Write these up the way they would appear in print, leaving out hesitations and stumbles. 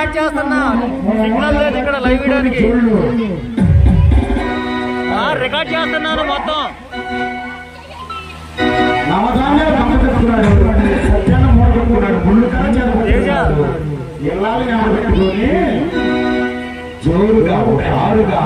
Record చేస్తున్నా, signal లేదు ఇక్కడ లైవ్ వీడియోకి. రికార్డ్ చేస్తున్నాను మొత్తం. జోరుగా ఆరుగా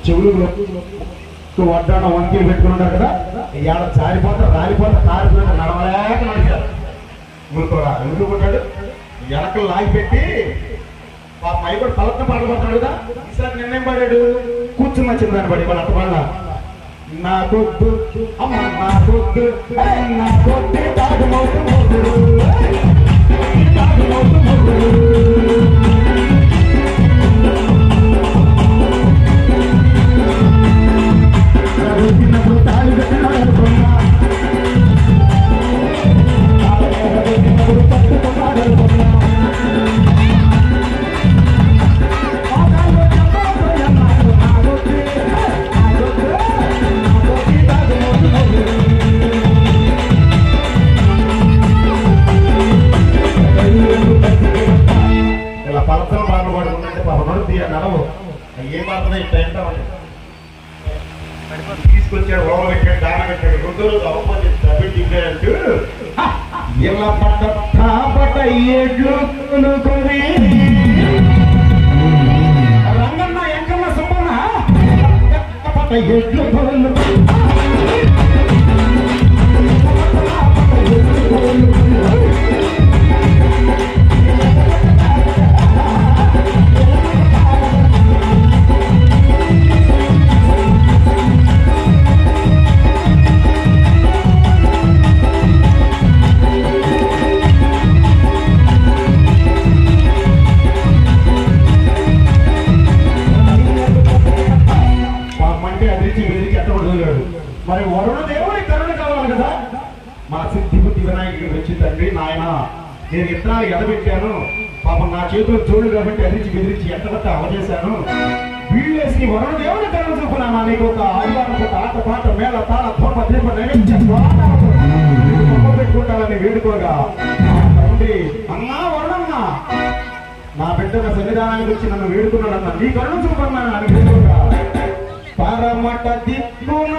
చెవులు వడ్డాన వంకీలు పెట్టుకున్నాడు కదా, ఇవాళ జారిపోతా రాలిపోతా కారిపోతా నడవలేక నడిచారు. మురుకోరా ఎందుకుంటాడు వెనకలు లాగి పెట్టి పై కూడా తలతో పడబోతాడు కదా. ఈసారి నిన్నేం పడాడు, కూర్చుని వచ్చింది దాన్ని పడి వాళ్ళ అట్టమల్ల నా కొద్దు అమ్మ నా కొద్దు నా కొద్దు తాగుమవుతూ తీసుకొచ్చాడు, ఓవ పెట్టాడు, దాన పెట్టాడు, 2 రోజులు అవపంచాడు. ఇలా పట్ట ఏడ్లు కొనుకొని రంగన్న ఎంకన్న సుబ్బన్న పట్ట ఎడ్లు మరి వరుణ దేవుడి కరుణ కావాలి కదా. మా సిద్ధి బుద్ధి వినాయకుడికి వచ్చి తండ్రి నాయన నేను ఇత్తనాలు ఎడబెట్టాను, పాపం నా చేతులు చోళ్ళు కాబట్టి అదిరించి బెదిరించి ఎంతబట్టి అవజేశాను. వీళ్ళేసి వరుణ దేవుడి కరుణ చూపునా నీకు ఒక ఆదివారం ఒక ఆట పాట మేళ తాళ తోప దీప నైవేద్యం పెట్టుకుంటానని వేడుకోగా తండ్రి అన్నా వరుణన్న నా బిడ్డల సన్నిధానానికి వచ్చి నన్ను వేడుకున్నాడన్న నీ కరుణ చూపన్నా అని వేడుకోగా పరమట దిక్కున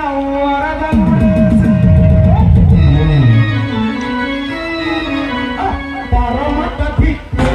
పరమట దిక్కున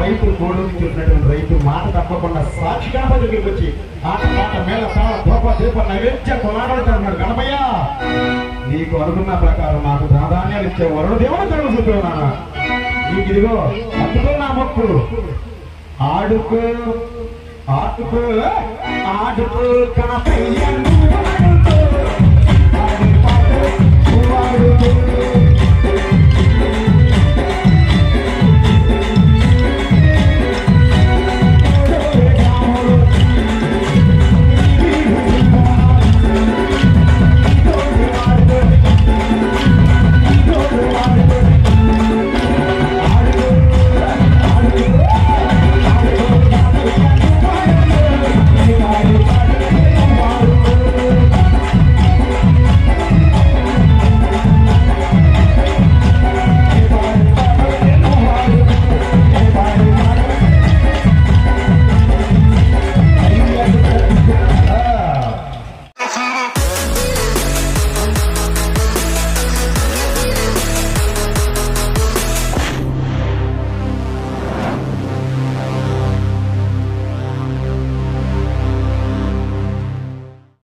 రైతులు గోడలు చెప్పినటువంటి రైతు మాట తప్పకుండా సాక్షి గణపతి దగ్గరికి వచ్చి ఆట పాట మేళ తాళ దోప దీప నైవేద్యం కొనాడుతున్నాడు. గణపయ్య నీకు అనుకున్న ప్రకారం నాకు ధనధాన్యాలు ఇచ్చే వరుణ దేవుడు కరుణ చూపున్నానా నీకు ఇదిగో అందుకో నా మొక్కు ఆడుకో ఆడుకో ఆడుకో కనపయ్య ఆడుకో